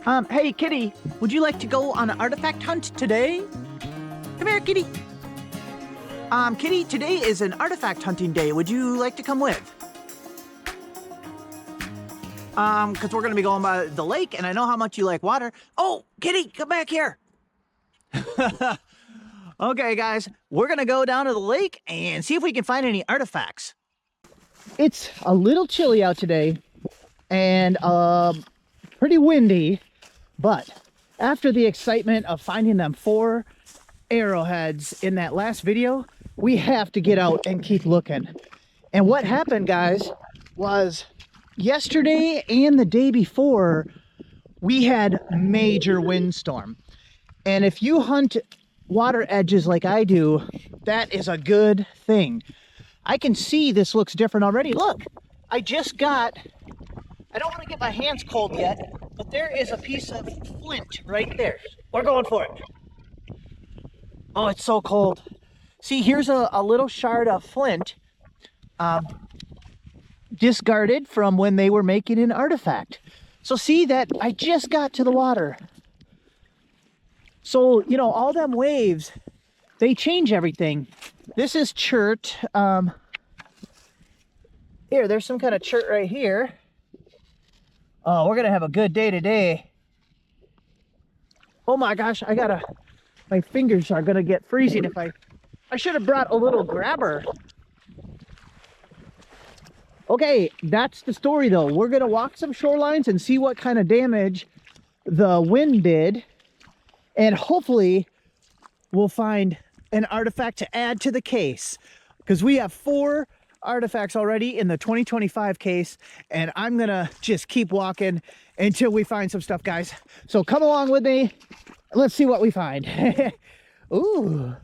Hey, kitty, would you like to go on an artifact hunt today? Come here, kitty. Kitty, today is an artifact hunting day. Would you like to come with? Because we're going to be going by the lake, and I know how much you like water. Oh, kitty, come back here. Okay, guys, we're going to go down to the lake and see if we can find any artifacts. It's a little chilly out today, and pretty windy. But after the excitement of finding them 4 arrowheads in that last video, we have to get out and keep looking. And what happened, guys, was yesterday and the day before, we had major windstorm. And if you hunt water edges like I do, that is a good thing. I can see this looks different already. Look, I just got, I don't want to get my hands cold yet, but there is a piece of flint right there. We're going for it. Oh, it's so cold. See, here's a little shard of flint discarded from when they were making an artifact. So see that I just got to the water. So, you know, all them waves, they change everything. This is chert. Here, there's some kind of chert right here. Oh, we're gonna have a good day today. Oh my gosh, my fingers are gonna get freezing if I should have brought a little grabber. Okay, that's the story though. We're gonna walk some shorelines and see what kind of damage the wind did. And hopefully we'll find an artifact to add to the case, because we have 4 artifacts already in the 2025 case, and I'm gonna just keep walking until we find some stuff, guys. So come along with me. Let's see what we find. Ooh.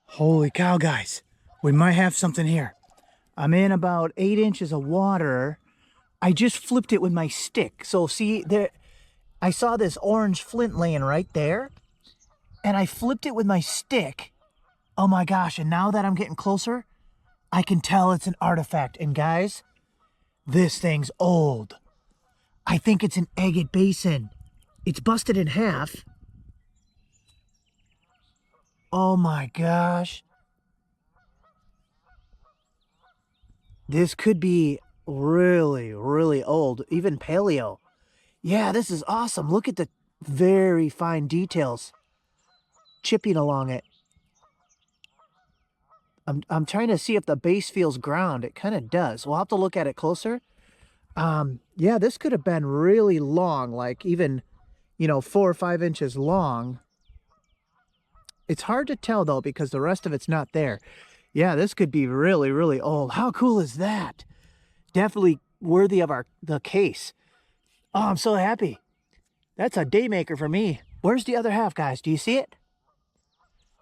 Holy cow, guys. We might have something here. I'm in about 8 inches of water. I just flipped it with my stick. So see there, I saw this orange flint laying right there, and I flipped it with my stick. Oh my gosh, and now that I'm getting closer, I can tell it's an artifact. And guys, this thing's old. I think it's an agate basin. It's busted in half. Oh my gosh. This could be really, really old, even paleo. Yeah, this is awesome. Look at the very fine details chipping along it. I'm trying to see if the base feels ground. It kind of does. We'll have to look at it closer. Yeah, this could have been really long, like even, you know, 4 or 5 inches long. It's hard to tell though, because the rest of it's not there. Yeah, this could be really, really old. How cool is that? Definitely worthy of the case. Oh, I'm so happy. That's a day maker for me. Where's the other half, guys? Do you see it?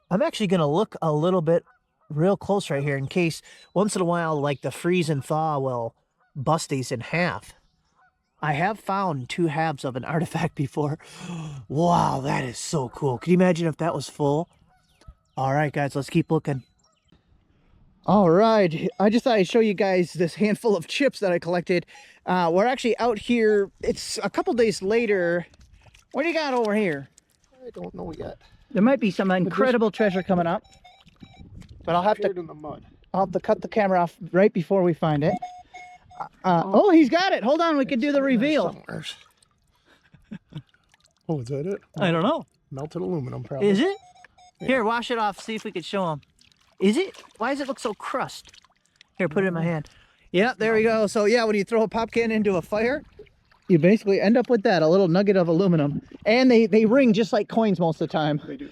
I'm actually going to look a little bit real close right here in case once in a while, like the freeze and thaw will bust these in half. I have found 2 halves of an artifact before. Wow, that is so cool. Can you imagine if that was full? All right, guys, let's keep looking. All right, I just thought I'd show you guys this handful of chips that I collected. We're actually out here. It's a couple days later. What do you got over here? I don't know yet. There might be some incredible treasure coming up, but I'll have to cut the camera off right before we find it. Oh, he's got it. Hold on, we can do the reveal. Oh, is that it? I don't know. Melted aluminum, probably. Is it? Yeah. Here, wash it off. See if we can show him. Is it? Why does it look so crust? Here, put it in my hand. Yeah, there we go. So yeah, when you throw a pop can into a fire, you basically end up with that, a little nugget of aluminum. And they ring just like coins most of the time. They do.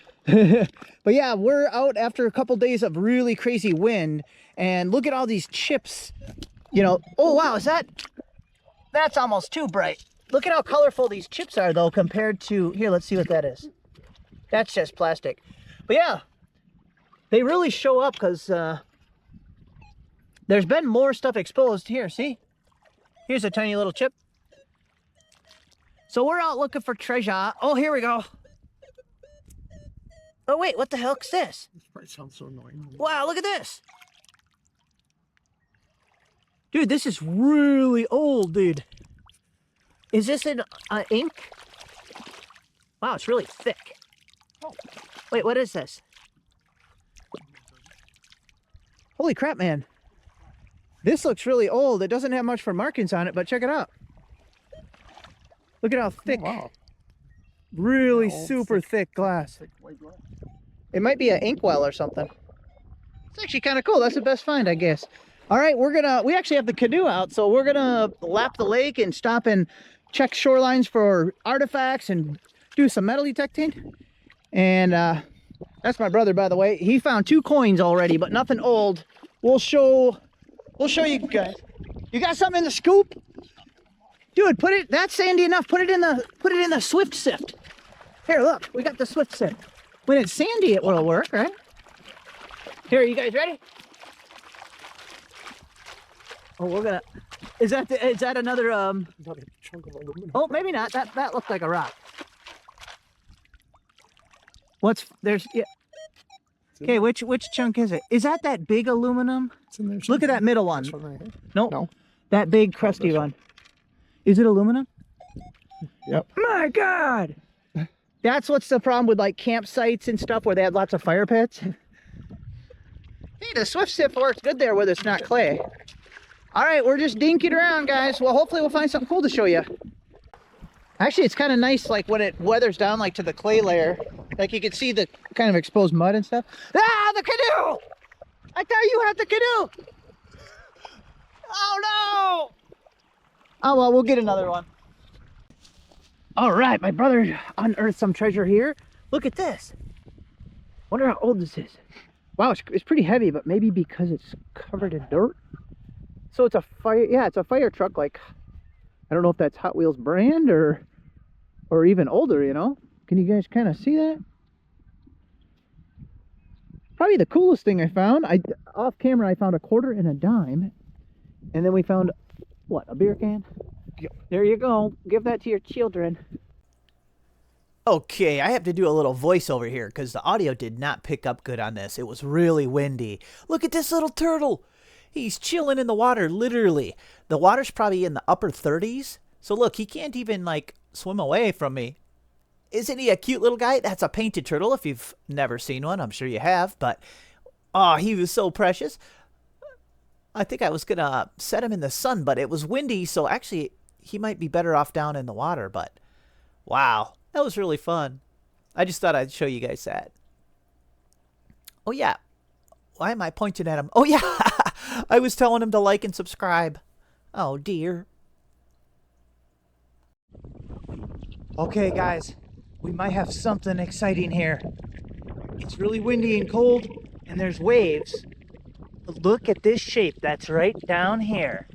But yeah, we're out after a couple days of really crazy wind, and look at all these chips. You know, oh wow, that's almost too bright. Look at how colorful these chips are though compared to, here, let's see what that is. That's just plastic. But yeah, they really show up because there's been more stuff exposed. Here, see? Here's a tiny little chip. So we're out looking for treasure. Oh, here we go. Oh wait, what the heck's this? This probably sounds so annoying. Wow, look at this. Dude, this is really old, dude. Is this an ink? Wow, it's really thick. Oh. Wait, what is this? Holy crap, man. This looks really old. It doesn't have much for markings on it, but check it out. Look at how thick. Oh, wow. Really Yeah, super thick glass. Thick white glass. It might be an inkwell or something. It's actually kind of cool. That's the best find, I guess. All right, we actually have the canoe out, so we're gonna lap the lake and stop and check shorelines for artifacts and do some metal detecting. And that's my brother, by the way. He found 2 coins already, but nothing old. We'll show you guys. You got something in the scoop? Dude, that's sandy enough. Put it in the Swift sift. Here, look, we got the Swift sift. When it's sandy, it will work, right? Here, you guys ready? Oh, we're gonna. Is that another Another chunk of aluminum. Oh, maybe not. That looked like a rock. Yeah. Okay, which chunk is it? Is that big aluminum? It's in there. Look at that middle one. This one right here. Nope. No. That big crusty one. Is it aluminum? Yep. My God! That's what's the problem with like campsites and stuff where they have lots of fire pits. Hey, the Swift sift works good there where it's not clay. All right, we're just dinking around, guys. Well, hopefully we'll find something cool to show you. Actually, it's kind of nice, like when it weathers down, like to the clay layer. Like you can see the kind of exposed mud and stuff. Ah, the canoe! I thought you had the canoe. Oh no! Oh well, we'll get another one. All right, my brother unearthed some treasure here. Look at this. Wonder how old this is. Wow, it's pretty heavy, but maybe because it's covered in dirt. So it's a fire, yeah, it's a fire truck. Like, I don't know if that's Hot Wheels brand or even older, you know? Can you guys kind of see that? Probably the coolest thing I found. Off camera, I found a quarter and a dime. And then we found, what, a beer can? Yep. There you go. Give that to your children. Okay, I have to do a little voiceover here because the audio did not pick up good on this. It was really windy. Look at this little turtle. He's chilling in the water, literally. The water's probably in the upper 30s. So look, he can't even like swim away from me. Isn't he a cute little guy? That's a painted turtle. If you've never seen one, I'm sure you have. But, oh, he was so precious. I think I was going to set him in the sun, but it was windy. So actually, he might be better off down in the water. But, wow, that was really fun. I just thought I'd show you guys that. Oh, yeah. Why am I pointing at him? Oh, yeah. I was telling him to like and subscribe. Oh, dear. Okay, guys. We might have something exciting here. It's really windy and cold, and there's waves. But look at this shape that's right down here.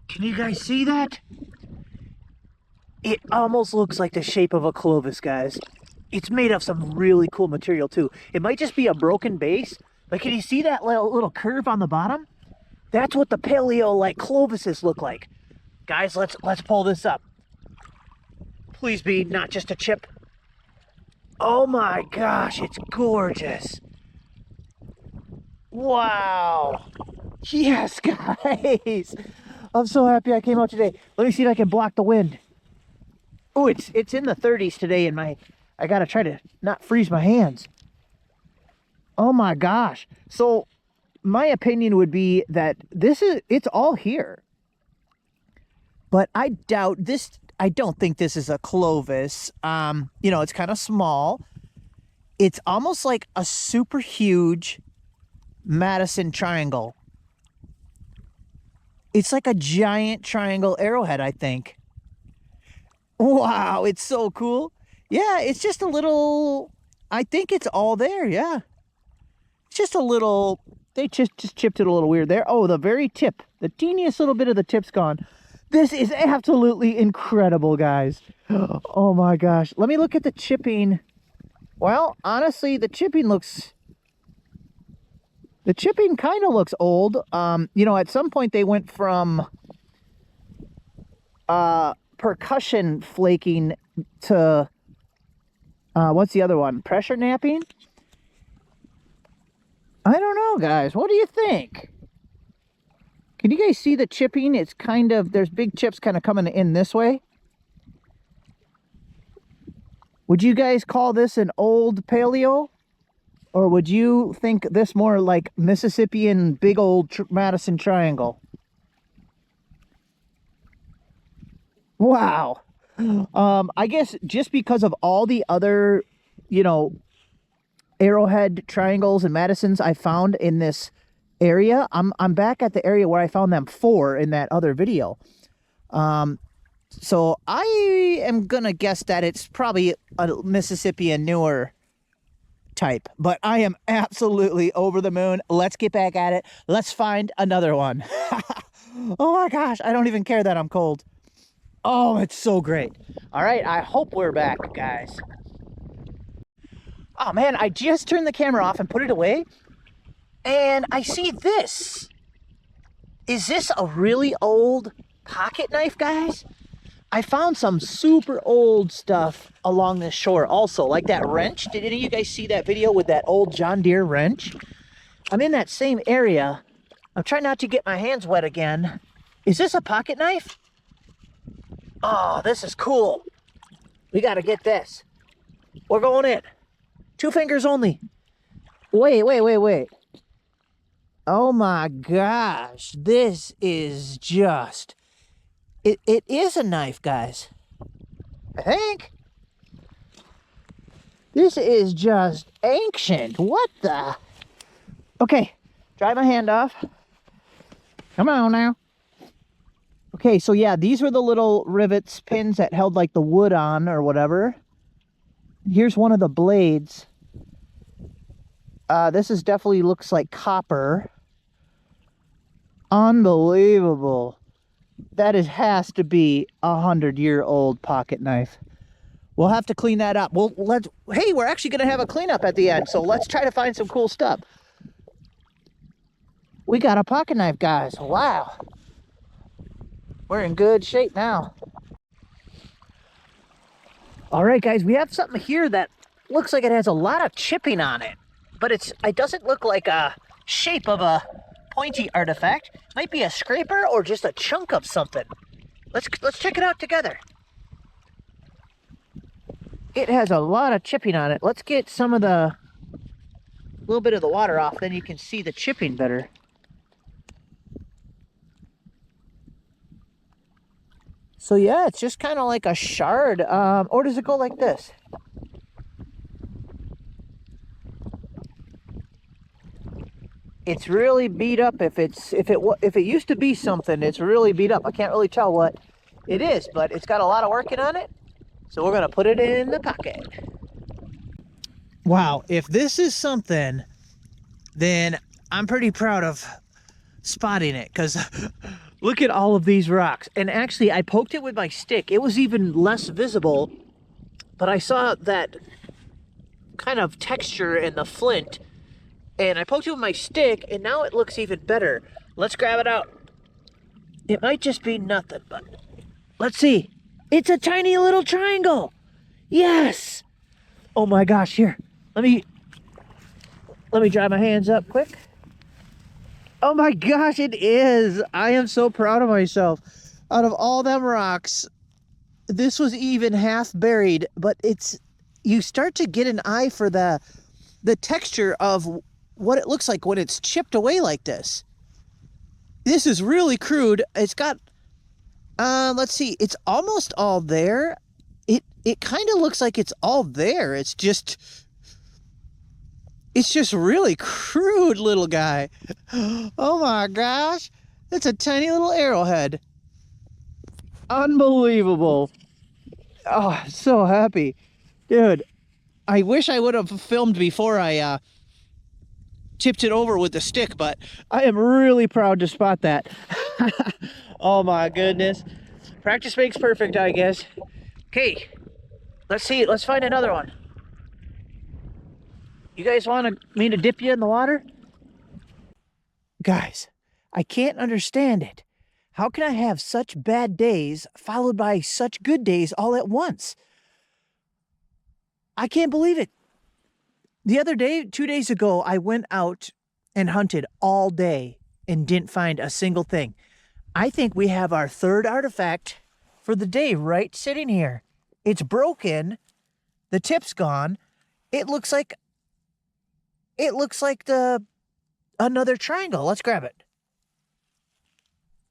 Can you guys see that? It almost looks like the shape of a Clovis, guys. It's made of some really cool material, too. It might just be a broken base, but can you see that little curve on the bottom? That's what the paleo, like, Clovises look like. Guys, let's pull this up. Please be not just a chip. Oh my gosh, it's gorgeous. Wow. Yes, guys. I'm so happy I came out today. Let me see if I can block the wind. Oh, it's in the 30s today, and I gotta try to not freeze my hands. Oh my gosh. So my opinion would be that it's all here. But I don't think this is a Clovis. You know, it's kind of small. It's almost like a super huge Madison triangle. It's like a giant triangle arrowhead, I think. Wow, it's so cool. Yeah, it's just a little, I think it's all there, yeah. It's just a little, they just chipped it a little weird there. Oh, the very tip, the teeniest little bit of the tip's gone. This is absolutely incredible, guys. Oh my gosh. Let me look at the chipping. Well, honestly, the chipping kind of looks old. You know, at some point they went from percussion flaking to, what's the other one? Pressure napping? I don't know, guys. What do you think? Can you guys see the chipping? It's kind of, there's big chips kind of coming in this way. Would you guys call this an old paleo? Or would you think this more like Mississippian big old Madison Triangle? Wow. I guess just because of all the other, you know, Arrowhead triangles and Madisons I found in this area, I'm back at the area where I found them 4 in that other video. So I am gonna guess that it's probably a Mississippian newer type, but I am absolutely over the moon. Let's get back at it. Let's find another one. Oh my gosh, I don't even care that I'm cold. Oh, it's so great. All right, I hope we're back, guys. Oh man, I just turned the camera off and put it away, and I see this. Is this a really old pocket knife, guys? I found some super old stuff along this shore also, like that wrench. Did any of you guys see that video with that old John Deere wrench? I'm in that same area. I'm trying not to get my hands wet again. Is this a pocket knife? Oh, this is cool. We gotta get this. We're going in. 2 fingers only. Wait. Oh my gosh, this is just... It is a knife, guys. I think. This is just ancient. What the? Okay, dry my hand off. Come on now. Okay, so yeah, these were the little rivets, pins that held like the wood on or whatever. Here's one of the blades. This is definitely looks like copper. Unbelievable. That has to be a 100-year-old pocket knife. We'll have to clean that up. Hey, we're actually gonna have a cleanup at the end, so let's try to find some cool stuff. We got a pocket knife, guys. Wow. We're in good shape now. All right, guys, we have something here that looks like it has a lot of chipping on it, but it doesn't look like a shape of a pointy artifact. Might be a scraper or just a chunk of something. Let's check it out together. It has a lot of chipping on it. Let's get some of the little bit of the water off, then you can see the chipping better. So yeah, it's just kind of like a shard. Or does it go like this? It's really beat up. If it used to be something, it's really beat up. I can't really tell what it is, but it's got a lot of working on it. So we're gonna put it in the pocket. Wow, if this is something, then I'm pretty proud of spotting it, because look at all of these rocks. And actually, I poked it with my stick. It was even less visible, but I saw that kind of texture in the flint. And I poked it with my stick, and now it looks even better. Let's grab it out. It might just be nothing, but let's see. It's a tiny little triangle. Yes. Oh my gosh, here. Let me dry my hands up quick. Oh my gosh, it is. I am so proud of myself. Out of all them rocks, this was even half buried, but you start to get an eye for the texture of what it looks like when it's chipped away like this. This is really crude. It's got, let's see, it's almost all there. It kind of looks like it's all there. It's just really crude, little guy. Oh my gosh. It's a tiny little arrowhead. Unbelievable. Oh, I'm so happy. Dude, I wish I would have filmed before I tipped it over with the stick, but I am really proud to spot that. Oh my goodness. Practice makes perfect, I guess. Okay, let's see. Let's find another one. You guys want me to dip you in the water? Guys, I can't understand it. How can I have such bad days followed by such good days all at once? I can't believe it. The other day, 2 days ago, I went out and hunted all day and didn't find a single thing. I think we have our third artifact for the day right sitting here. It's broken. The tip's gone. It looks like another triangle. Let's grab it.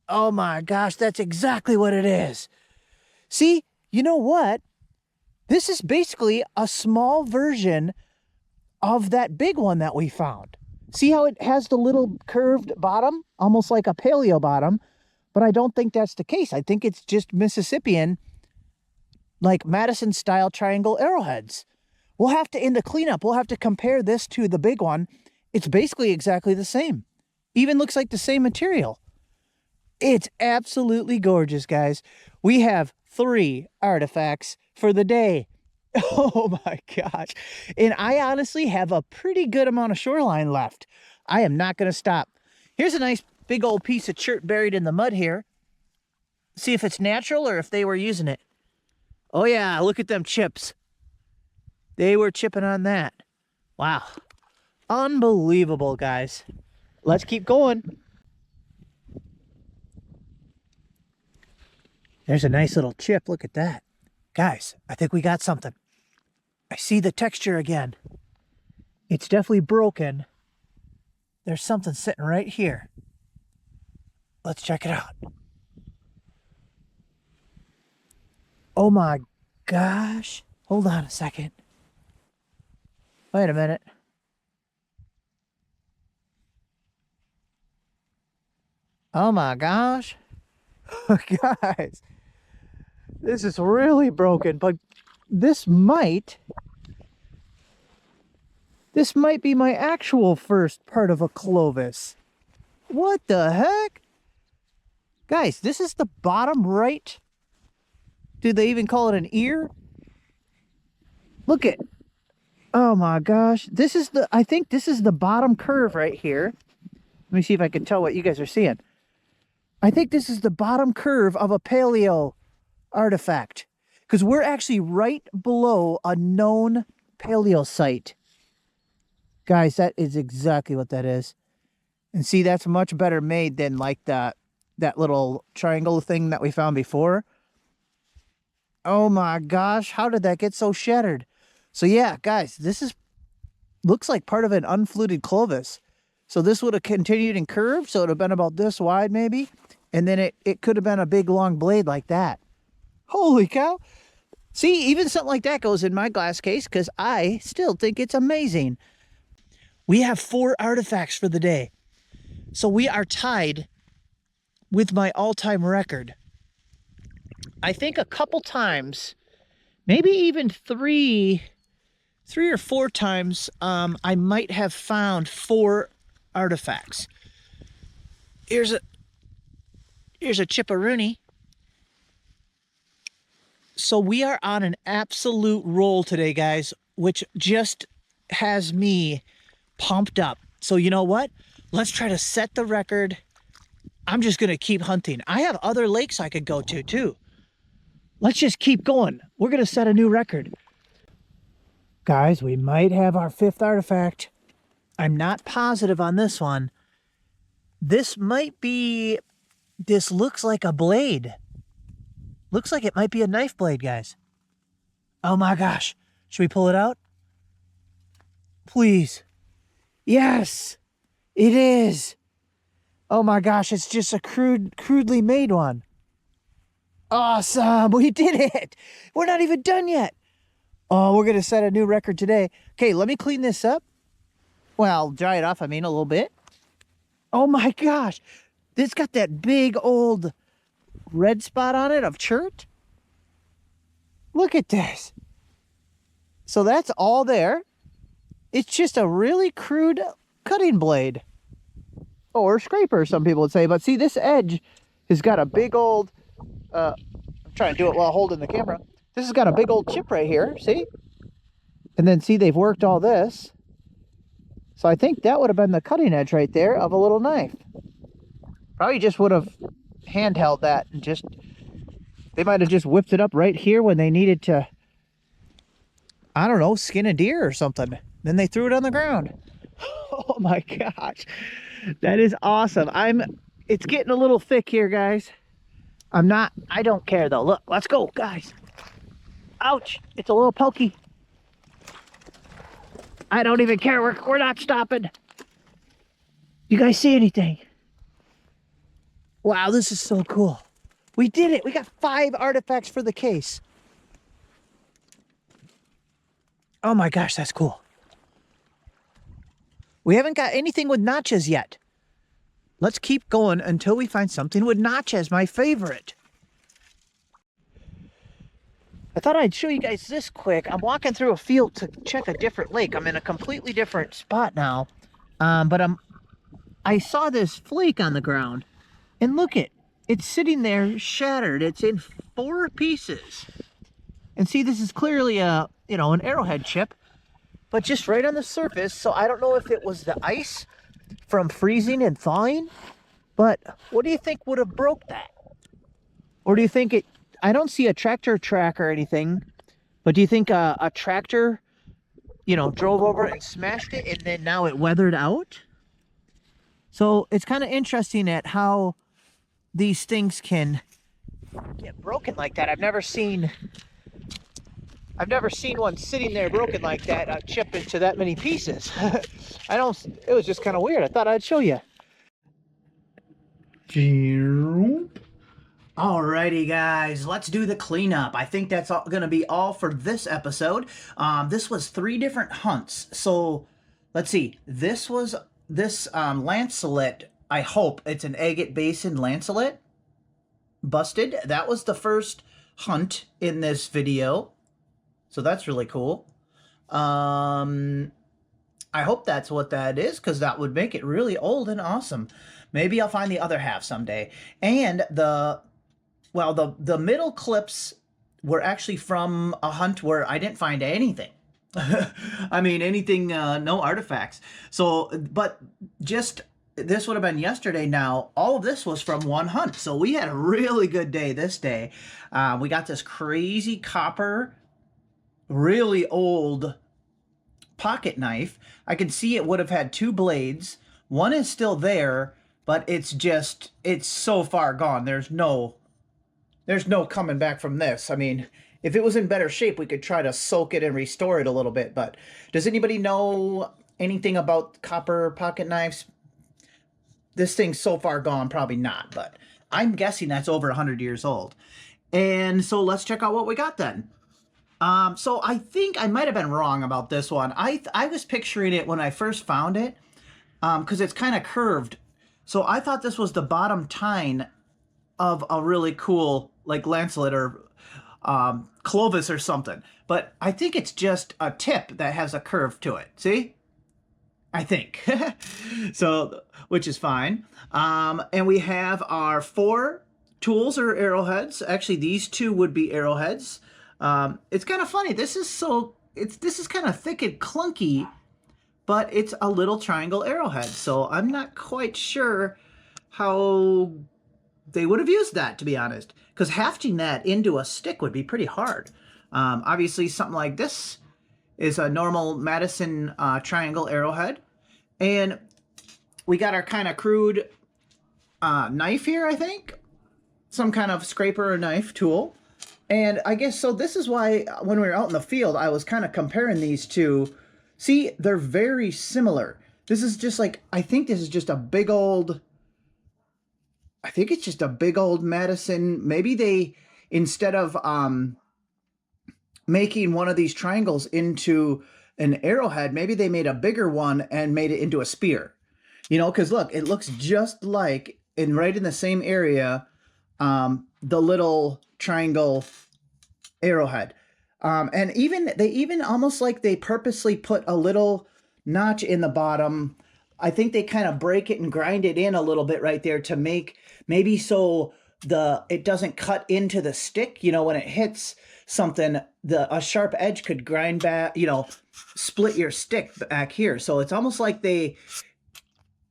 Oh my gosh, that's exactly what it is. See, you know what? This is basically a small version of that big one that we found. See how it has the little curved bottom, almost like a paleo bottom, but I don't think that's the case. I think it's just Mississippian, like Madison style triangle arrowheads. We'll have to, in the cleanup, we'll have to compare this to the big one. It's basically exactly the same. Even looks like the same material. It's absolutely gorgeous, guys. We have 3 artifacts for the day. Oh my gosh. And I honestly have a pretty good amount of shoreline left. I am not going to stop. Here's a nice big old piece of chert buried in the mud here. See if it's natural or if they were using it. Oh yeah, look at them chips. They were chipping on that. Wow. Unbelievable, guys. Let's keep going. There's a nice little chip. Look at that. Guys, I think we got something. I see the texture again. It's definitely broken. There's something sitting right here. Let's check it out. Oh my gosh. Hold on a second. Wait a minute. Oh my gosh. Guys, this is really broken, but this might be my actual first part of a Clovis. What the heck? Guys, this is the bottom right. Do they even call it an ear? Look at, oh my gosh. I think this is the bottom curve right here. Let me see if I can tell what you guys are seeing. I think this is the bottom curve of a paleo artifact, because we're actually right below a known paleo site. Guys, that is exactly what that is. And see, that's much better made than like that little triangle thing that we found before. Oh my gosh, how did that get so shattered? So yeah, guys, looks like part of an unfluted Clovis. So this would have continued in curve, so it would have been about this wide maybe. And then it could have been a big long blade like that. Holy cow. See, even something like that goes in my glass case because I still think it's amazing. We have 4 artifacts for the day. So we are tied with my all-time record. I think a couple times, maybe even three or 4 times, I might have found 4 artifacts. Here's a chipperoonie. So we are on an absolute roll today, guys, which just has me pumped up. So you know what? Let's try to set the record. I'm just going to keep hunting. I have other lakes I could go to, too. Let's just keep going. We're going to set a new record. Guys, we might have our 5th artifact. I'm not positive on this one. This looks like a blade. Looks like it might be a knife blade, guys. Oh my gosh. Should we pull it out? Please. Yes, it is. Oh my gosh, it's just a crudely made one. Awesome, we did it. We're not even done yet. Oh, we're going to set a new record today. Okay, let me clean this up. Well, dry it off, a little bit. Oh my gosh. It's got that big old red spot on it of chert. Look at this. So that's all there. It's just a really crude cutting blade. Or scraper, some people would say. But see, this edge has got a big old... I'm trying to do it while holding the camera. This has got a big old chip right here, see? And then see, they've worked all this. So I think that would have been the cutting edge right there of a little knife. Probably just would have handheld that and just... They might have just whipped it up right here when they needed to... I don't know, skin a deer or something. Then they threw it on the ground. Oh my gosh. That is awesome. It's getting a little thick here, guys. I don't care though. Look, let's go, guys. Ouch, it's a little pokey. I don't even care. We're not stopping. You guys see anything? Wow, this is so cool. We did it. We got 5 artifacts for the case. Oh my gosh, that's cool. We haven't got anything with notches yet. Let's keep going until we find something with notches, my favorite. I thought I'd show you guys this quick. I'm walking through a field to check a different lake. I'm in a completely different spot now. I saw this flake on the ground, and look it's sitting there shattered. It's in 4 pieces. And see, this is clearly an arrowhead chip, but just right on the surface. So I don't know if it was the ice from freezing and thawing, but what do you think would have broke that? Or do you think I don't see a tractor track or anything, but do you think a tractor, drove over and smashed it and then now it weathered out? So it's kind of interesting at how these things can get broken like that. I've never seen one sitting there broken like that, chip into that many pieces. It was just kind of weird. I thought I'd show you. Alrighty, guys, let's do the cleanup. I think that's going to be all for this episode. This was 3 different hunts. So let's see. This lancelet. I hope it's an agate basin lancelet. Busted. That was the first hunt in this video. So that's really cool. I hope that's what that is, because that would make it really old and awesome. Maybe I'll find the other half someday. And the middle clips were actually from a hunt where I didn't find anything. I mean, anything, no artifacts. So, but just, this would have been yesterday now. All of this was from one hunt. So we had a really good day this day. We got this crazy copper, really old pocket knife. I can see it would have had 2 blades. One is still there, but it's so far gone. There's no coming back from this. I mean, if it was in better shape, we could try to soak it and restore it a little bit. But does anybody know anything about copper pocket knives? This thing's so far gone, probably not. But I'm guessing that's over 100 years old. And so let's check out what we got then. So I think I might have been wrong about this one. I was picturing it when I first found it, because it's kind of curved. So I thought this was the bottom tine of a really cool, like, lancelet or Clovis or something. But I think it's just a tip that has a curve to it. See? I think. So, which is fine. And we have our 4 tools or arrowheads. Actually, these 2 would be arrowheads. It's kind of funny. This is kind of thick and clunky, but it's a little triangle arrowhead. So I'm not quite sure how they would have used that, to be honest, because hafting that into a stick would be pretty hard. Obviously, something like this is a normal Madison triangle arrowhead. And we got our kind of crude knife here, I think. Some kind of scraper or knife tool. And I guess, so this is why when we were out in the field, I was kind of comparing these two. See, they're very similar. This is just like, I think this is just a big old, I think it's just a big old Madison. Maybe they, instead of making one of these triangles into an arrowhead, maybe they made a bigger one and made it into a spear. You know, because look, it looks just like, and right in the same area, the little triangle arrowhead. And they even almost like they purposely put a little notch in the bottom. I think they kind of break it and grind it in a little bit right there to make, maybe so it doesn't cut into the stick. You know, when it hits something, a sharp edge could grind back, you know, split your stick back here. So it's almost like they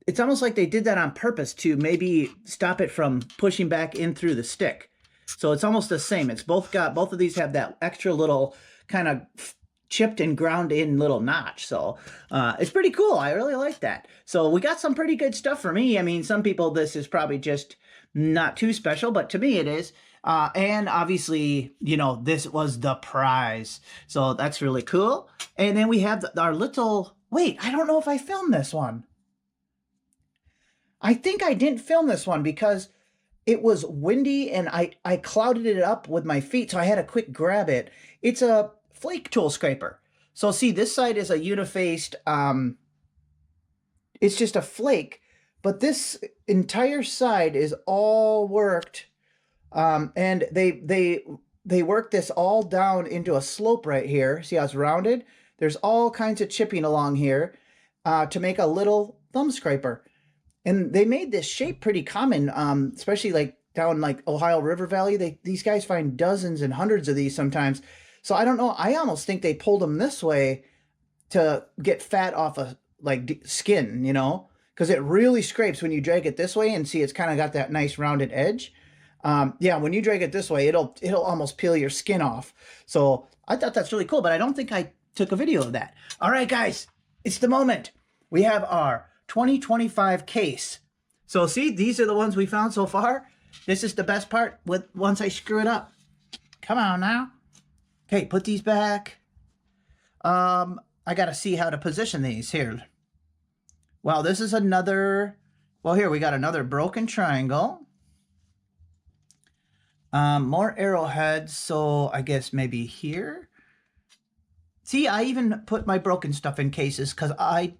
did that on purpose to maybe stop it from pushing back in through the stick. So it's almost the same. It's both of these have that extra little kind of chipped and ground in little notch. So it's pretty cool. I really like that. So we got some pretty good stuff for me. I mean, some people, this is probably just not too special, but to me it is. And obviously, you know, this was the prize. So that's really cool. And then we have our little, wait, I don't know if I filmed this one. I think I didn't film this one because it was windy and I clouded it up with my feet, so I had to quick grab it. It's a flake tool scraper. So see, this side is a unifaced, it's just a flake, but this entire side is all worked, and they work this all down into a slope right here. See how it's rounded? There's all kinds of chipping along here to make a little thumb scraper. And they made this shape pretty common, especially like down like Ohio River Valley. These guys find dozens and hundreds of these sometimes. So I don't know. I almost think they pulled them this way to get fat off of like skin, you know, because it really scrapes when you drag it this way, and see it's kind of got that nice rounded edge. Yeah, when you drag it this way, it'll almost peel your skin off. So I thought that's really cool, but I don't think I took a video of that. All right, guys, it's the moment. We have our 2025 case. So see, these are the ones we found so far. This is the best part with once I screw it up. Come on now. Okay, put these back. I gotta see how to position these here. Well, this is another, well, here we got another broken triangle. More arrowheads, so I guess maybe here. See, I even put my broken stuff in cases because I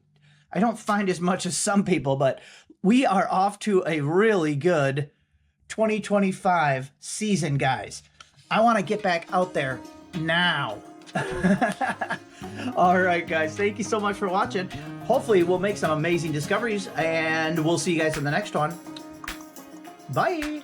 don't find as much as some people, but we are off to a really good 2025 season, guys. I want to get back out there now. All right, guys. Thank you so much for watching. Hopefully, we'll make some amazing discoveries, and we'll see you guys in the next one. Bye.